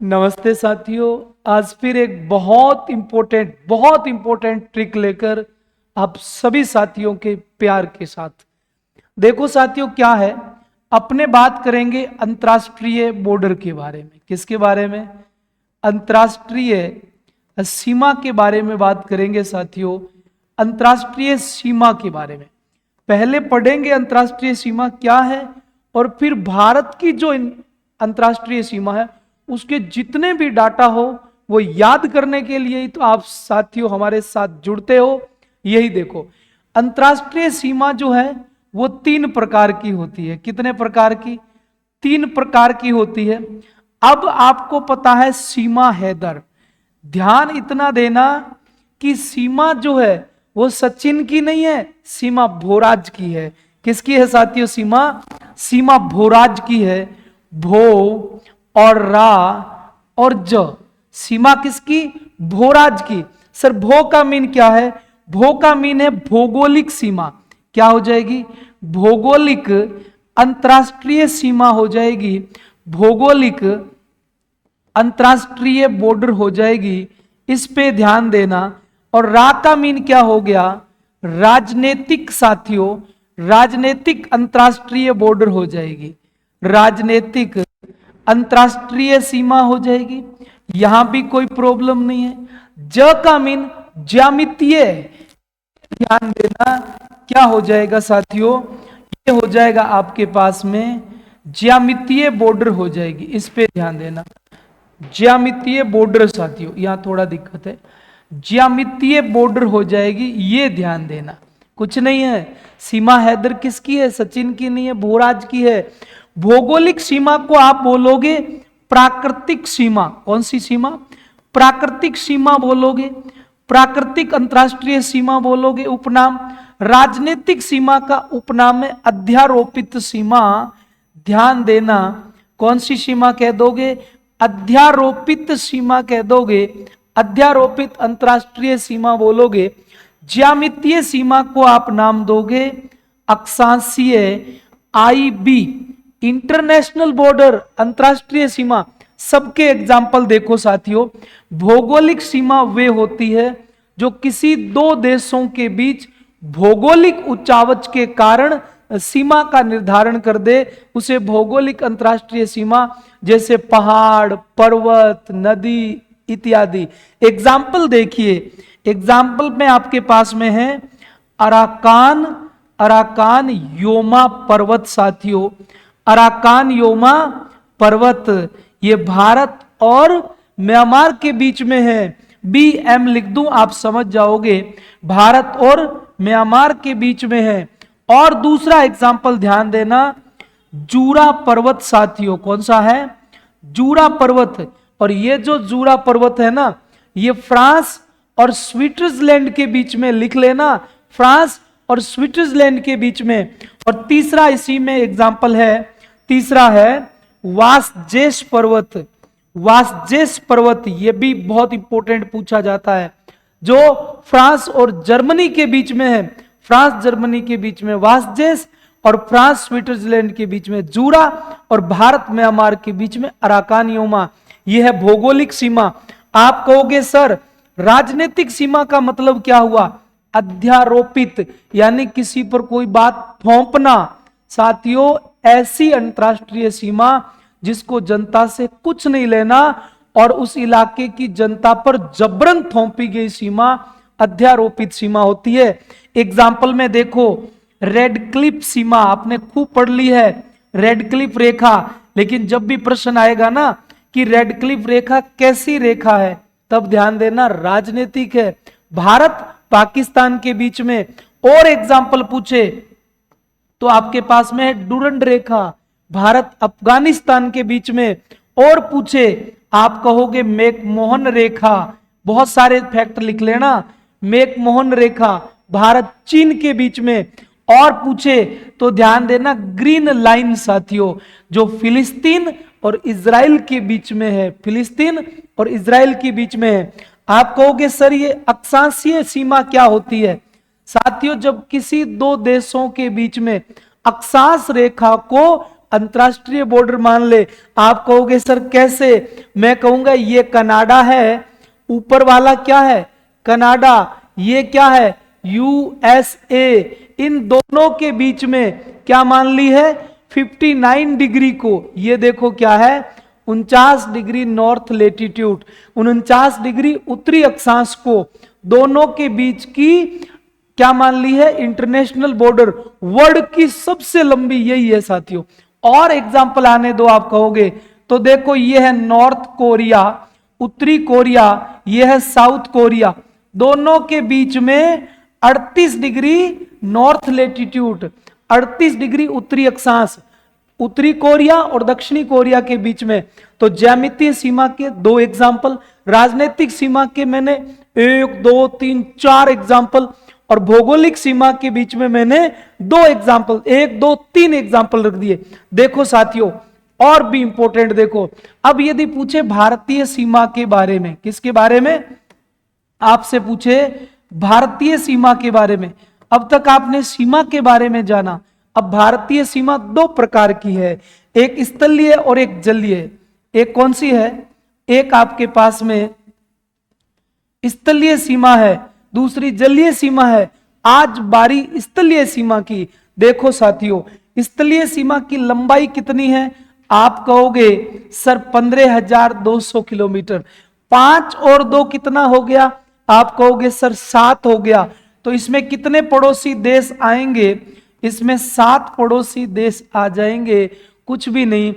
नमस्ते साथियों। आज फिर एक बहुत इंपॉर्टेंट ट्रिक लेकर आप सभी साथियों के प्यार के साथ। देखो साथियों, क्या है, अपने बात करेंगे अंतर्राष्ट्रीय बॉर्डर के बारे में। किसके बारे में? अंतर्राष्ट्रीय सीमा के बारे में बात करेंगे साथियों। अंतर्राष्ट्रीय सीमा के बारे में पहले पढ़ेंगे, अंतर्राष्ट्रीय सीमा क्या है, और फिर भारत की जो अंतर्राष्ट्रीय सीमा है उसके जितने भी डाटा हो वो याद करने के लिए ही तो आप साथियों हमारे साथ जुड़ते हो। यही देखो, अंतर्राष्ट्रीय सीमा जो है वो 3 प्रकार की होती है। कितने प्रकार की? 3 प्रकार की होती है। अब आपको पता है सीमा हैदर। ध्यान इतना देना कि सीमा जो है वो सचिन की नहीं है, सीमा भोराज की है। किसकी है साथियों? सीमा भोराज की है। भो और रा और ज, सीमा किसकी? भोराज की। सर भो का मीन क्या है? भो का मीन है भौगोलिक सीमा। क्या हो जाएगी? भौगोलिक अंतरराष्ट्रीय सीमा हो जाएगी, भौगोलिक अंतरराष्ट्रीय बॉर्डर हो जाएगी। इस पे ध्यान देना। और रा का मीन क्या हो गया? राजनीतिक साथियों, राजनीतिक अंतरराष्ट्रीय बॉर्डर हो जाएगी, राजनीतिक अंतरराष्ट्रीय सीमा हो जाएगी। यहां भी कोई प्रॉब्लम नहीं है। ज का मीन ज्यामितीय। ध्यान देना, क्या हो जाएगा साथियों? ये हो जाएगा आपके पास में ज्यामितीय बॉर्डर हो जाएगी। इस पे ध्यान देना, ज्यामितीय बॉर्डर साथियों, यहां थोड़ा दिक्कत है। ज्यामितीय बॉर्डर हो जाएगी, ये ध्यान देना। कुछ नहीं है। सीमा हैदर किसकी है? सचिन की नहीं है, भोराज की है। भौगोलिक सीमा को आप बोलोगे प्राकृतिक सीमा। कौन सी सीमा? प्राकृतिक सीमा बोलोगे, प्राकृतिक अंतरराष्ट्रीय सीमा बोलोगे उपनाम। राजनीतिक सीमा का उपनाम है अध्यारोपित सीमा। ध्यान देना, कौन सी सीमा कह दोगे? अध्यारोपित सीमा कह दोगे, अध्यारोपित अंतरराष्ट्रीय सीमा बोलोगे। ज्यामितीय सीमा को आप नाम दोगे अक्षांशीय, आईबी, इंटरनेशनल बॉर्डर, अंतरराष्ट्रीय सीमा। सबके एग्जाम्पल देखो साथियों। भौगोलिक सीमा वे होती है जो किसी दो देशों के बीच भौगोलिक उच्चावच के कारण सीमा का निर्धारण कर दे, उसे भौगोलिक अंतरराष्ट्रीय सीमा। जैसे पहाड़, पर्वत, नदी इत्यादि। एग्जाम्पल देखिए, एग्जाम्पल में आपके पास में है अराकान, अराकान योमा पर्वत साथियों। अराकान योमा पर्वत ये भारत और म्यांमार के बीच में है। BM लिख दूं, आप समझ जाओगे, भारत और म्यांमार के बीच में है। और दूसरा एग्जाम्पल ध्यान देना, जूरा पर्वत साथियों। कौन सा है? जूरा पर्वत। और ये जो जूरा पर्वत है ना, ये फ्रांस और स्विट्जरलैंड के बीच में, लिख लेना, फ्रांस और स्विट्जरलैंड के बीच में। और तीसरा इसी में एग्जाम्पल है, तीसरा है वासजेस पर्वत। वासजेस पर्वत ये भी बहुत इंपॉर्टेंट पूछा जाता है, जो फ्रांस और जर्मनी के बीच में है। फ्रांस जर्मनी के बीच में वासजेस, और फ्रांस स्विट्जरलैंड के बीच में जूरा, और भारत म्यांमार के बीच में अराकान योमा। यह है भौगोलिक सीमा। आप कहोगे सर राजनीतिक सीमा का मतलब क्या हुआ? अध्यारोपित, यानी किसी पर कोई बात थोपना। साथियों ऐसी अंतरराष्ट्रीय सीमा जिसको जनता से कुछ नहीं लेना और उस इलाके की जनता पर जबरन थोपी गई सीमा अध्यारोपित सीमा होती है। एग्जाम्पल में देखो, रेड क्लिफ सीमा आपने खूब पढ़ ली है, रेड क्लिफ रेखा। लेकिन जब भी प्रश्न आएगा ना कि रेड क्लिफ रेखा कैसी रेखा है, तब ध्यान देना राजनीतिक है, भारत पाकिस्तान के बीच में। और एग्जाम्पल पूछे तो आपके पास में है डुरंड रेखा, भारत अफगानिस्तान के बीच में। और पूछे, आप कहोगे मैकमोहन रेखा, बहुत सारे फैक्ट लिख लेना, मैकमोहन रेखा भारत चीन के बीच में। और पूछे तो ध्यान देना ग्रीन लाइन साथियों, जो फिलिस्तीन और इजराइल के बीच में है, फिलिस्तीन और इजराइल के बीच में है। आप कहोगे सर ये अक्षांशीय सीमा क्या होती है? साथियों जब किसी दो देशों के बीच में अक्षांश रेखा को अंतरराष्ट्रीय बॉर्डर मान ले। आप कहोगे सर कैसे, मैं कहूंगा ये कनाडा है, ऊपर वाला क्या है कनाडा, ये क्या है यूएसए। इन दोनों के बीच में क्या मान ली है 59 डिग्री को, ये देखो क्या है 49 डिग्री नॉर्थ लेटीट्यूड, 49 डिग्री उत्तरी अक्षांश को, दोनों के बीच की क्या मान ली है इंटरनेशनल बॉर्डर। वर्ल्ड की सबसे लंबी यही है साथियों। और एग्जांपल आने दो, आप कहोगे तो देखो ये है नॉर्थ कोरिया, उत्तरी कोरिया, ये है साउथ कोरिया, दोनों के बीच में 38 डिग्री नॉर्थ लेटीट्यूड, 38 डिग्री उत्तरी अक्षांश, उत्तरी कोरिया और दक्षिणी कोरिया के बीच में। तो ज्यामितीय सीमा के 2 एग्जाम्पल, राजनीतिक सीमा के मैंने 1 2 3 4 एग्जाम्पल, और भौगोलिक सीमा के बीच में मैंने 2 एग्जाम्पल, 1 2 3 एग्जाम्पल रख दिए। देखो साथियों और भी इंपॉर्टेंट देखो, अब यदि पूछे भारतीय सीमा के बारे में, किसके बारे में आपसे पूछे भारतीय सीमा के बारे में, अब तक आपने सीमा के बारे में जाना। अब भारतीय सीमा 2 प्रकार की है, एक स्थलीय और एक जलीय। एक कौन सी है, एक आपके पास में स्थलीय सीमा है, दूसरी जलीय सीमा है। आज बारी स्थलीय सीमा की। देखो साथियों स्थलीय सीमा की लंबाई कितनी है, आप कहोगे सर 15,200 किलोमीटर। 5 और 2 कितना हो गया, आप कहोगे सर 7 हो गया। तो इसमें कितने पड़ोसी देश आएंगे, इसमें 7 पड़ोसी देश आ जाएंगे, कुछ भी नहीं।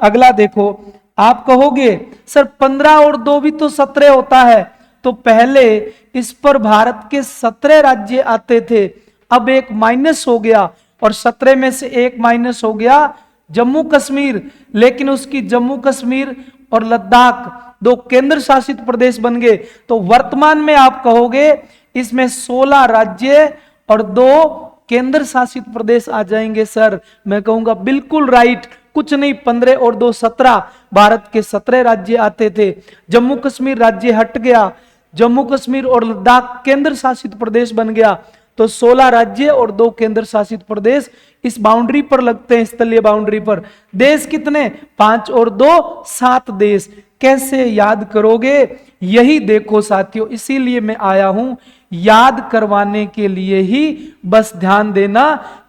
अगला देखो, आप कहोगे सर 15 और 2 भी तो 17 होता है। तो पहले इस पर भारत के 17 राज्य आते थे, अब एक माइनस हो गया और 17 में से एक माइनस हो गया जम्मू कश्मीर, लेकिन उसकी जम्मू कश्मीर और लद्दाख 2 केंद्र शासित प्रदेश बन गए। तो वर्तमान में आप कहोगे इसमें 16 राज्य और 2 केंद्र शासित प्रदेश आ जाएंगे। सर मैं कहूंगा बिल्कुल राइट, कुछ नहीं, 15 और 2 17, भारत के 17 राज्य आते थे, जम्मू कश्मीर राज्य हट गया, जम्मू कश्मीर और लद्दाख केंद्र शासित प्रदेश बन गया। तो 16 राज्य और 2 केंद्र शासित प्रदेश इस बाउंड्री पर लगते हैं, स्थलीय बाउंड्री पर। देश कितने, 5 और 2 7 देश। कैसे याद करोगे, यही देखो साथियों, इसीलिए मैं आया हूं याद करवाने के लिए ही, बस ध्यान देना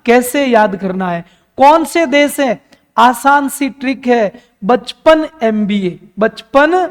कैसे याद करना है। कौन से देश हैं, आसान सी ट्रिक है, बचपन एमबीए, बचपन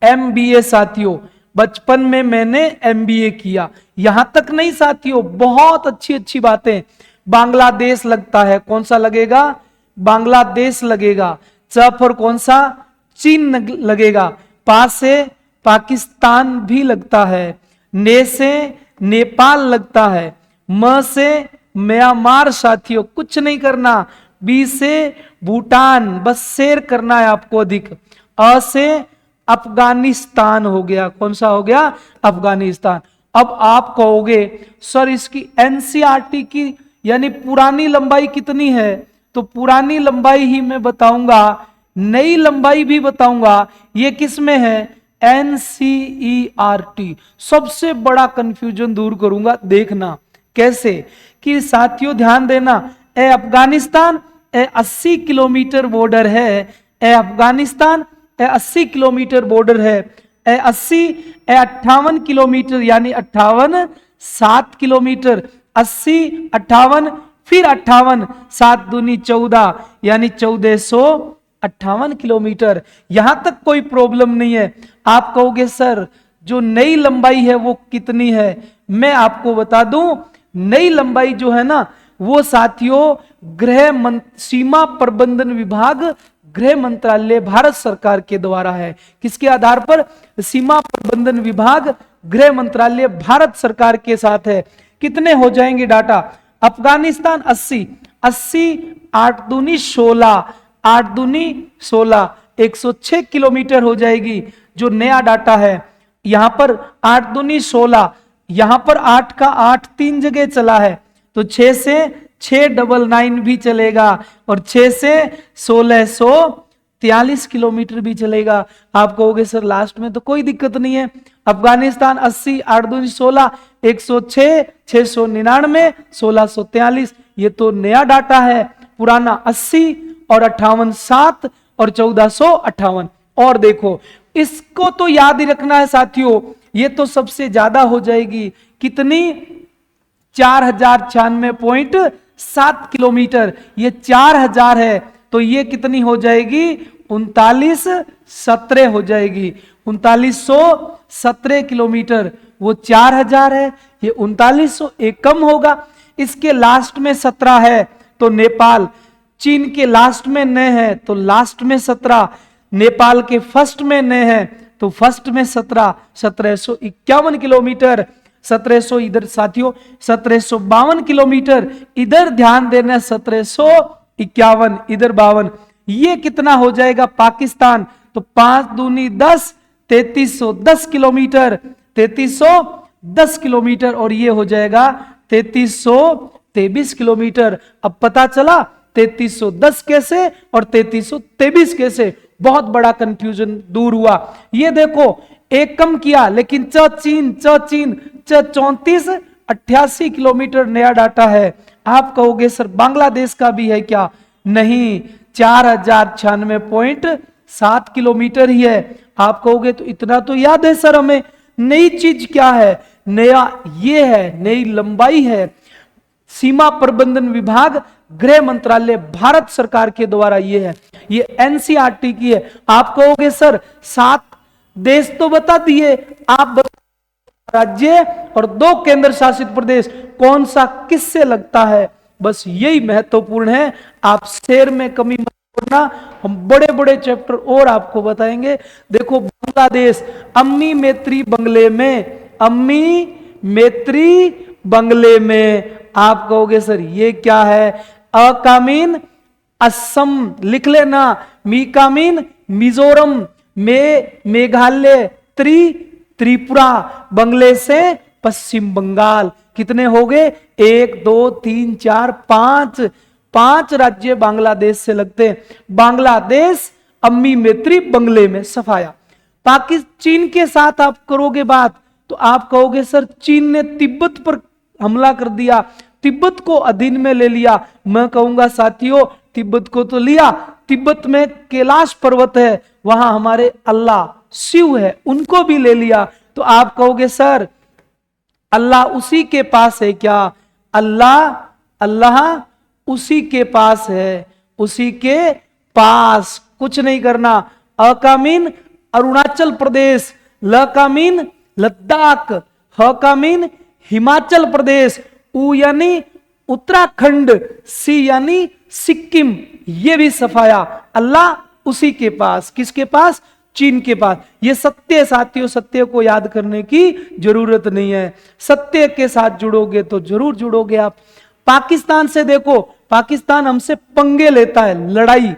एमबीए साथियों, बचपन में मैंने एमबीए किया। यहां तक नहीं साथियों, बहुत अच्छी अच्छी बातें। बांग्लादेश लगता है, कौन सा लगेगा, बांग्लादेश लगेगा। च पर कौन सा, चीन लगेगा। पा से पाकिस्तान भी लगता है, ने से नेपाल लगता है, म से म्यांमार साथियों, कुछ नहीं करना। बी से भूटान, बस शेर करना है आपको अधिक। अ से अफगानिस्तान हो गया, कौन सा हो गया, अफगानिस्तान। अब आप कहोगे सर इसकी एनसीईआरटी की यानी पुरानी लंबाई कितनी है, तो पुरानी लंबाई ही मैं बताऊंगा, नई लंबाई भी बताऊंगा। ये किस में है, एनसीईआरटी। सबसे बड़ा कंफ्यूजन दूर करूंगा, देखना कैसे। कि साथियों ध्यान देना, ए अफगानिस्तान, ए 80 किलोमीटर बॉर्डर है, ए अफगानिस्तान, ए 80 किलोमीटर बॉर्डर है, ए 80, ए 58 किलोमीटर यानी 58, 7 किलोमीटर, 80 58 फिर 58, 7 दूनी 14 यानी 1458 किलोमीटर। यहां तक कोई प्रॉब्लम नहीं है। आप कहोगे सर जो नई लंबाई है वो कितनी है, मैं आपको बता दूं, नई लंबाई जो है ना वो साथियों सीमा प्रबंधन विभाग, गृह मंत्रालय भारत सरकार के द्वारा है। किसके आधार पर, सीमा प्रबंधन विभाग गृह मंत्रालय भारत सरकार के साथ है। कितने हो जाएंगे डाटा, अफगानिस्तान 80, 80 8 दूनी 16, 8 दूनी 16, 106 किलोमीटर हो जाएगी। जो नया डाटा है यहां पर 8 दूनी 16, यहां पर 8 का 8 3 जगह चला है, तो 6 से 699 भी चलेगा और 6 से 1643 किलोमीटर भी चलेगा। आप कहोगे सर लास्ट में तो कोई दिक्कत नहीं है, अफगानिस्तान 80, 8 दूनी 16, 106, 699, 1643, ये तो नया डाटा है। पुराना 80 और 58 7 और 1458। और देखो इसको तो याद ही रखना है साथियों, ये तो सबसे ज्यादा हो जाएगी, कितनी 4096.7 किलोमीटर, ये 4000 है तो ये कितनी हो जाएगी 3917 हो जाएगी, 3917 किलोमीटर। वो 4000 है, ये 3900 एक कम होगा। इसके लास्ट में 17 है तो नेपाल, चीन के लास्ट में न है तो लास्ट में 17, नेपाल के फर्स्ट में न है तो फर्स्ट में 17, 1751 किलोमीटर। 1700 इधर साथियों 1752 किलोमीटर, इधर ध्यान देना 1751 इधर 52, ये कितना हो जाएगा पाकिस्तान, तो 5 दूनी 10, 3310 किलोमीटर, 3310 किलोमीटर और ये हो जाएगा 3323 किलोमीटर। अब पता चला 3310 कैसे और 3323 कैसे, बहुत बड़ा कंफ्यूजन दूर हुआ। ये देखो एक कम किया लेकिन चीन 34 88 किलोमीटर नया डाटा है। आप कहोगे सर बांग्लादेश का भी है क्या, नहीं 4096.7 किलोमीटर ही है। आप कहोगे तो इतना तो याद है सर हमें, नई चीज क्या है, नया ये है, नई लंबाई है। सीमा प्रबंधन विभाग गृह मंत्रालय भारत सरकार के द्वारा ये है, ये एनसीईआरटी की है। आप कहोगे सर 7 देश तो बता दिए, आप राज्य और 2 केंद्र शासित प्रदेश कौन सा किससे लगता है, बस यही महत्वपूर्ण है। आप शेर में कमी मत करना, हम बड़े बड़े चैप्टर और आपको बताएंगे। देखो बांग्लादेश अम्मी मैत्री बंगले में, अम्मी मैत्री बंगले में। आप कहोगे सर ये क्या है, अकामीन असम लिख लेना, मीकामीन मिजोरम, मेघालय, त्रिपुरा, बंगले से पश्चिम बंगाल। कितने हो गए 1 2 3 4 5 राज्य बांग्लादेश से लगते हैं। बांग्लादेश अम्मी मैत्री बंगले में सफाया। पाकिस्तान चीन के साथ आप करोगे बात तो आप कहोगे सर चीन ने तिब्बत पर हमला कर दिया, तिब्बत को अधीन में ले लिया। मैं कहूंगा साथियों तिब्बत को तो लिया, तिब्बत में कैलाश पर्वत है, वहां हमारे अल्लाह शिव है, उनको भी ले लिया। तो आप कहोगे सर अल्लाह उसी के पास है क्या, अल्लाह उसी के पास है, उसी के पास कुछ नहीं करना। अकामीन अरुणाचल प्रदेश, लकामीन लद्दाख, हकामीन हिमाचल प्रदेश, उ यानी उत्तराखंड, सी यानी सिक्किम, ये भी सफाया। अल्लाह उसी के पास, किसके पास, चीन के पास। ये सत्य साथियों, सत्य को याद करने की जरूरत नहीं है, सत्य के साथ जुड़ोगे तो जरूर जुड़ोगे आप। पाकिस्तान से देखो, पाकिस्तान हमसे पंगे लेता है, लड़ाई।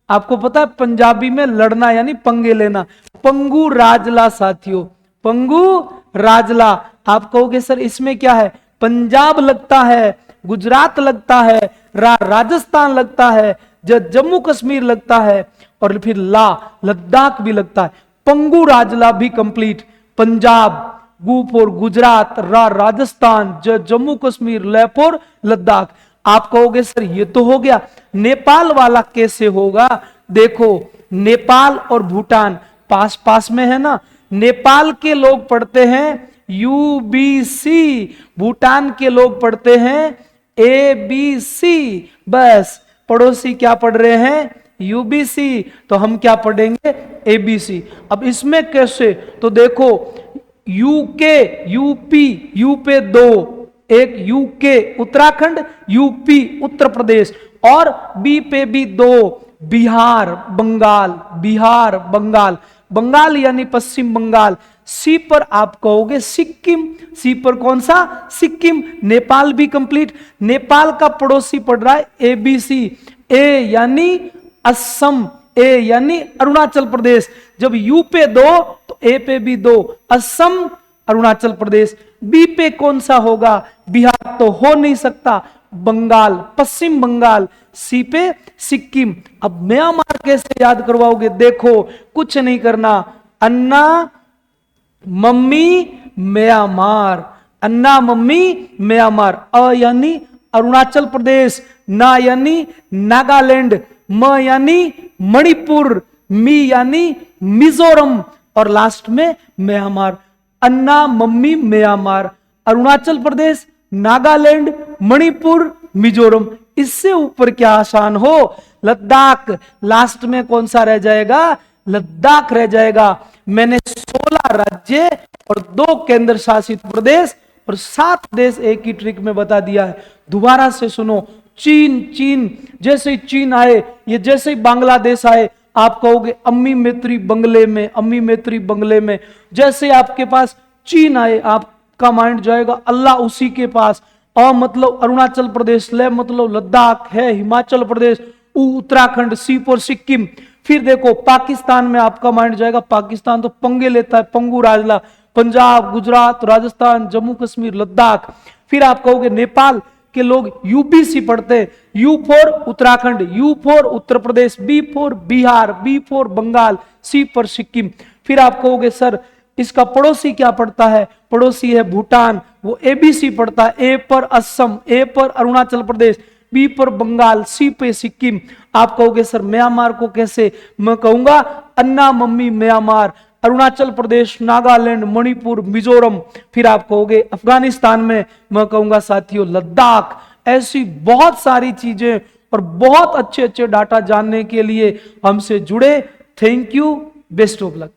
आपको पता है पंजाबी में लड़ना यानी पंगे लेना, पंगु राजला साथियों, पंगु राजला। आप कहोगे सर इसमें क्या है, पंजाब लगता है, गुजरात लगता है, राजस्थान लगता है, जम्मू कश्मीर लगता है और फिर लद्दाख भी लगता है। पंगु राजला भी कंप्लीट, पंजाब, गु फॉर गुजरात, राजस्थान, जम्मू कश्मीर, ल फॉर लद्दाख। आप कहोगे सर ये तो हो गया, नेपाल वाला कैसे होगा। देखो नेपाल और भूटान पास पास में है ना, नेपाल के लोग पढ़ते हैं यूबीसी, भूटान के लोग पढ़ते हैं एबीसी। बस पड़ोसी क्या पढ़ रहे हैं यूबीसी, तो हम क्या पढ़ेंगे एबीसी। अब इसमें कैसे, तो देखो यूके, यूपी, यू पे 2, एक यूके उत्तराखंड, यूपी उत्तर प्रदेश, और बी पे भी 2 बिहार बंगाल, बिहार बंगाल, बंगाल यानी पश्चिम बंगाल। सी पर आप कहोगे सिक्किम, सी पर कौन सा, सिक्किम। नेपाल भी कंप्लीट, नेपाल का पड़ोसी पड़ रहा है एबीसी, ए यानी असम, ए यानी अरुणाचल प्रदेश। जब यू पे 2 तो ए पे भी 2, असम अरुणाचल प्रदेश। बी पे कौन सा होगा, बिहार तो हो नहीं सकता, बंगाल, पश्चिम बंगाल। सी पे सिक्किम। अब म्यांमार कैसे याद करवाओगे, देखो कुछ नहीं करना, अन्ना मम्मी म्यांमार, अन्ना मम्मी म्यांमार, अ यानी अरुणाचल प्रदेश, ना यानी नागालैंड, म यानी मणिपुर, मी यानी मिजोरम और लास्ट में म्यांमार। अन्ना मम्मी म्यांमार, अरुणाचल प्रदेश, नागालैंड, मणिपुर, मिजोरम। इससे ऊपर क्या आसान हो? लद्दाख। लास्ट में कौन सा रह जाएगा? लद्दाख रह जाएगा। मैंने 16 राज्य और 2 केंद्र शासित प्रदेश और 7 देश एक ही ट्रिक में बता दिया है। दोबारा से सुनो। चीन, चीन जैसे ही चीन आए, ये जैसे ही बांग्लादेश आए, आप कहोगे अम्मी मैत्री बंगले में, अम्मी मैत्री बंगले में। जैसे ही आपके पास चीन आए, आपका माइंड जाएगा अल्लाह उसी के पास। अ मतलब अरुणाचल प्रदेश, ल मतलब लद्दाख है, हिमाचल प्रदेश, उत्तराखंड, सी फॉर सिक्किम। फिर देखो पाकिस्तान में आपका माइंड जाएगा, पाकिस्तान तो पंगे लेता है, पंगू राजला, पंजाब, गुजरात, राजस्थान, जम्मू कश्मीर, लद्दाख। फिर आप कहोगे नेपाल के लोग यूबीसी पढ़ते हैं, U for Uttarakhand, U for Uttar Pradesh, B for Bihar, B for Bengal, C for Sikkim. फिर आप कहोगे सर इसका पड़ोसी क्या पढ़ता है? पड़ोसी है भूटान, वो एबीसी पढ़ता है, ए पर असम, ए पर अरुणाचल प्रदेश, बी पर बंगाल, सी पे सिक्किम। आप कहोगे सर म्यांमार को कैसे? मैं कहूंगा अन्ना मम्मी म्यांमार, अरुणाचल प्रदेश, नागालैंड, मणिपुर, मिजोरम। फिर आप कहोगे अफगानिस्तान में, मैं कहूंगा साथियों लद्दाख। ऐसी बहुत सारी चीजें और बहुत अच्छे अच्छे डाटा जानने के लिए हमसे जुड़े। Thank you, best of luck.